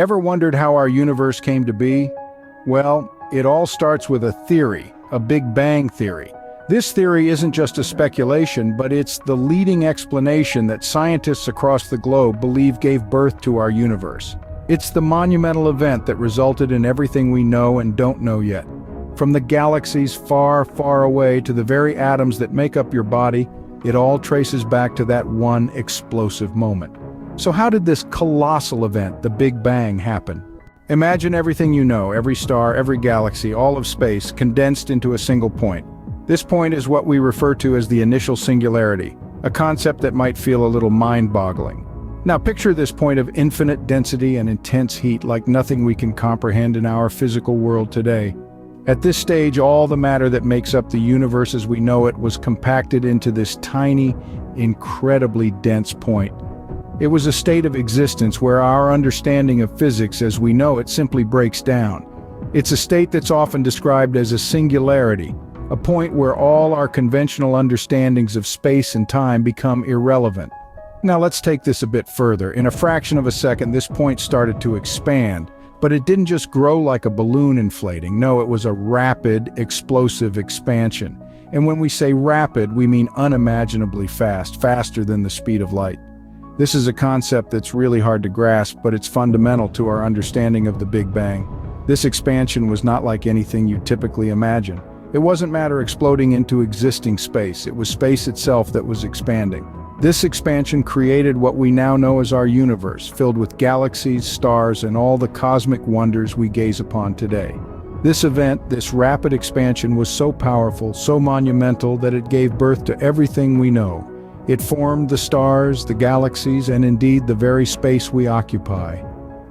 Ever wondered how our universe came to be? Well, it all starts with a theory, a Big Bang theory. This theory isn't just a speculation, but it's the leading explanation that scientists across the globe believe gave birth to our universe. It's the monumental event that resulted in everything we know and don't know yet. From the galaxies far, far away to the very atoms that make up your body, it all traces back to that one explosive moment. So how did this colossal event, the Big Bang, happen? Imagine everything you know, every star, every galaxy, all of space, condensed into a single point. This point is what we refer to as the initial singularity, a concept that might feel a little mind-boggling. Now picture this point of infinite density and intense heat like nothing we can comprehend in our physical world today. At this stage, all the matter that makes up the universe as we know it was compacted into this tiny, incredibly dense point. It was a state of existence where our understanding of physics as we know it simply breaks down. It's a state that's often described as a singularity, a point where all our conventional understandings of space and time become irrelevant. Now let's take this a bit further. In a fraction of a second, this point started to expand, but it didn't just grow like a balloon inflating. No, it was a rapid, explosive expansion. And when we say rapid, we mean unimaginably fast, faster than the speed of light. This is a concept that's really hard to grasp, but it's fundamental to our understanding of the Big Bang. This expansion was not like anything you typically imagine. It wasn't matter exploding into existing space, it was space itself that was expanding. This expansion created what we now know as our universe, filled with galaxies, stars, and all the cosmic wonders we gaze upon today. This event, this rapid expansion, was so powerful, so monumental that it gave birth to everything we know. It formed the stars, the galaxies, and indeed the very space we occupy.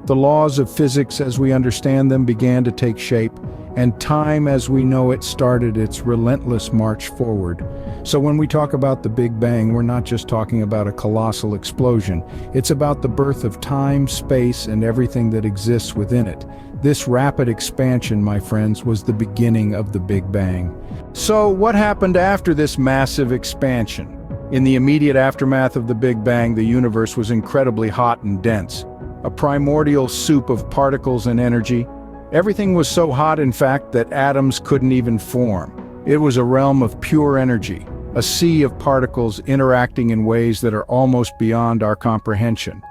The laws of physics as we understand them began to take shape, and time as we know it started its relentless march forward. So when we talk about the Big Bang, we're not just talking about a colossal explosion. It's about the birth of time, space, and everything that exists within it. This rapid expansion, my friends, was the beginning of the Big Bang. So what happened after this massive expansion? In the immediate aftermath of the Big Bang, the universe was incredibly hot and dense. A primordial soup of particles and energy. Everything was so hot, in fact, that atoms couldn't even form. It was a realm of pure energy, a sea of particles interacting in ways that are almost beyond our comprehension.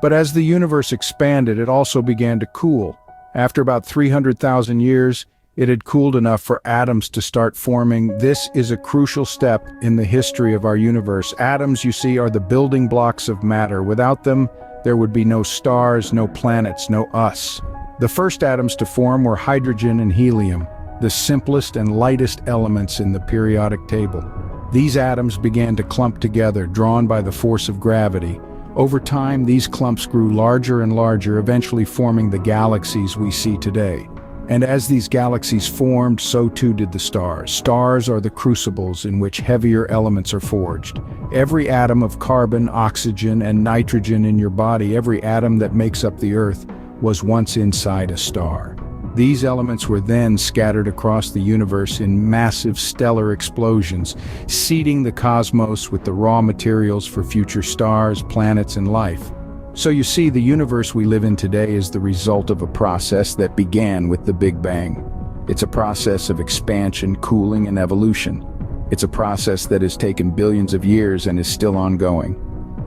But as the universe expanded, it also began to cool. After about 300,000 years, it had cooled enough for atoms to start forming. This is a crucial step in the history of our universe. Atoms, you see, are the building blocks of matter. Without them, there would be no stars, no planets, no us. The first atoms to form were hydrogen and helium, the simplest and lightest elements in the periodic table. These atoms began to clump together, drawn by the force of gravity. Over time, these clumps grew larger and larger, eventually forming the galaxies we see today. And as these galaxies formed, so too did the stars. Stars are the crucibles in which heavier elements are forged. Every atom of carbon, oxygen, and nitrogen in your body, every atom that makes up the Earth, was once inside a star. These elements were then scattered across the universe in massive stellar explosions, seeding the cosmos with the raw materials for future stars, planets, and life. So you see, the universe we live in today is the result of a process that began with the Big Bang. It's a process of expansion, cooling, and evolution. It's a process that has taken billions of years and is still ongoing.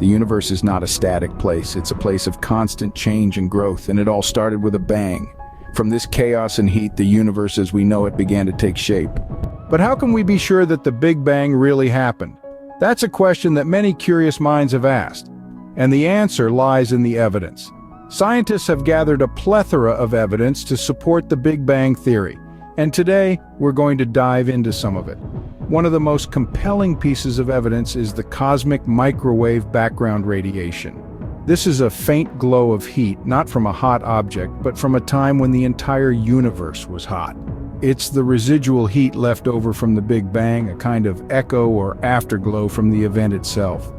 The universe is not a static place, it's a place of constant change and growth, and it all started with a bang. From this chaos and heat, the universe as we know it began to take shape. But how can we be sure that the Big Bang really happened? That's a question that many curious minds have asked. And the answer lies in the evidence. Scientists have gathered a plethora of evidence to support the Big Bang theory, and today we're going to dive into some of it. One of the most compelling pieces of evidence is the cosmic microwave background radiation. This is a faint glow of heat, not from a hot object, but from a time when the entire universe was hot. It's the residual heat left over from the Big Bang, a kind of echo or afterglow from the event itself.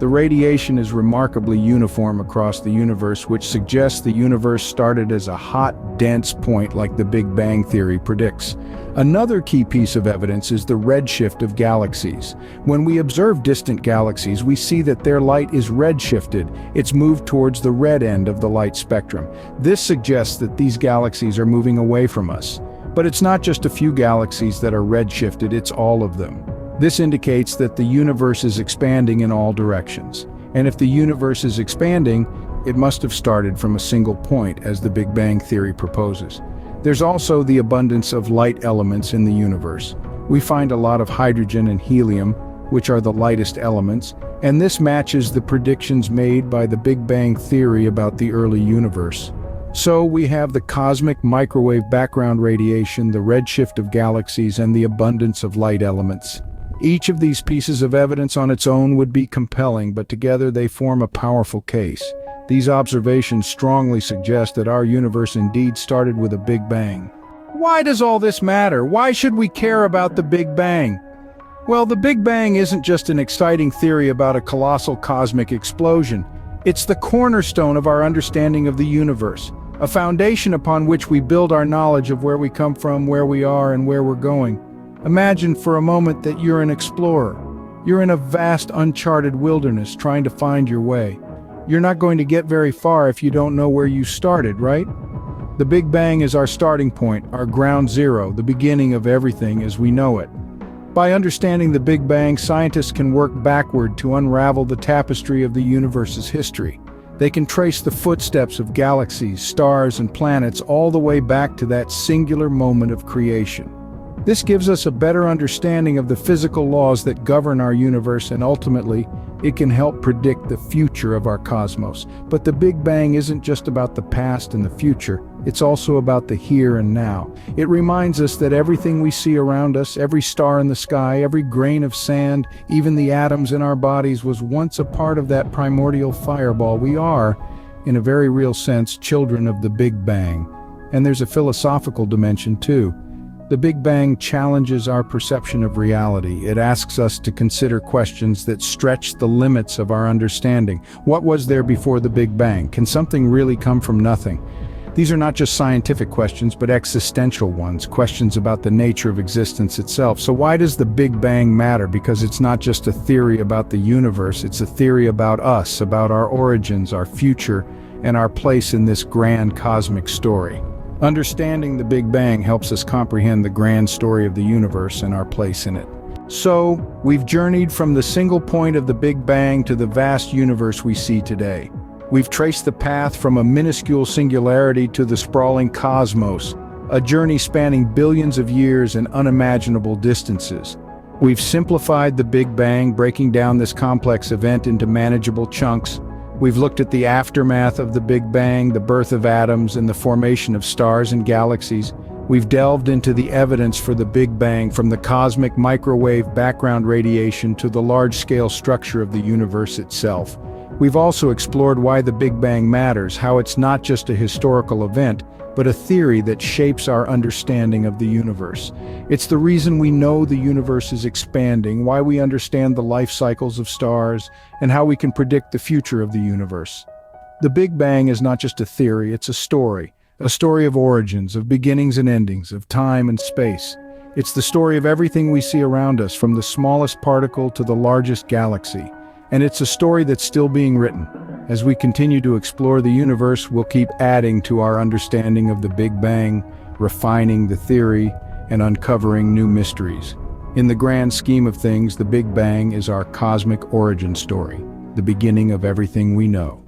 The radiation is remarkably uniform across the universe, which suggests the universe started as a hot, dense point like the Big Bang theory predicts. Another key piece of evidence is the redshift of galaxies. When we observe distant galaxies, we see that their light is redshifted. It's moved towards the red end of the light spectrum. This suggests that these galaxies are moving away from us. But it's not just a few galaxies that are redshifted, it's all of them. This indicates that the universe is expanding in all directions. And if the universe is expanding, it must have started from a single point, as the Big Bang Theory proposes. There's also the abundance of light elements in the universe. We find a lot of hydrogen and helium, which are the lightest elements, and this matches the predictions made by the Big Bang Theory about the early universe. So we have the cosmic microwave background radiation, the redshift of galaxies, and the abundance of light elements. Each of these pieces of evidence on its own would be compelling, but together they form a powerful case. These observations strongly suggest that our universe indeed started with a Big Bang. Why does all this matter? Why should we care about the Big Bang? Well, the Big Bang isn't just an exciting theory about a colossal cosmic explosion. It's the cornerstone of our understanding of the universe, a foundation upon which we build our knowledge of where we come from, where we are, and where we're going. Imagine for a moment that you're an explorer. You're in a vast, uncharted wilderness trying to find your way. You're not going to get very far if you don't know where you started, right? The Big Bang is our starting point, our ground zero, the beginning of everything as we know it. By understanding the Big Bang, scientists can work backward to unravel the tapestry of the universe's history. They can trace the footsteps of galaxies, stars, and planets all the way back to that singular moment of creation. This gives us a better understanding of the physical laws that govern our universe, and ultimately, it can help predict the future of our cosmos. But the Big Bang isn't just about the past and the future, it's also about the here and now. It reminds us that everything we see around us, every star in the sky, every grain of sand, even the atoms in our bodies, was once a part of that primordial fireball. We are, in a very real sense, children of the Big Bang. And there's a philosophical dimension too. The Big Bang challenges our perception of reality. It asks us to consider questions that stretch the limits of our understanding. What was there before the Big Bang? Can something really come from nothing? These are not just scientific questions, but existential ones, questions about the nature of existence itself. So why does the Big Bang matter? Because it's not just a theory about the universe, it's a theory about us, about our origins, our future, and our place in this grand cosmic story. Understanding the Big Bang helps us comprehend the grand story of the universe and our place in it. So, we've journeyed from the single point of the Big Bang to the vast universe we see today. We've traced the path from a minuscule singularity to the sprawling cosmos, a journey spanning billions of years and unimaginable distances. We've simplified the Big Bang, breaking down this complex event into manageable chunks. We've looked at the aftermath of the Big Bang, the birth of atoms, and the formation of stars and galaxies. We've delved into the evidence for the Big Bang, from the cosmic microwave background radiation to the large-scale structure of the universe itself. We've also explored why the Big Bang matters, how it's not just a historical event, but a theory that shapes our understanding of the universe. It's the reason we know the universe is expanding, why we understand the life cycles of stars, and how we can predict the future of the universe. The Big Bang is not just a theory, it's a story of origins, of beginnings and endings, of time and space. It's the story of everything we see around us, from the smallest particle to the largest galaxy. And it's a story that's still being written. As we continue to explore the universe, we'll keep adding to our understanding of the Big Bang, refining the theory, and uncovering new mysteries. In the grand scheme of things, the Big Bang is our cosmic origin story, the beginning of everything we know.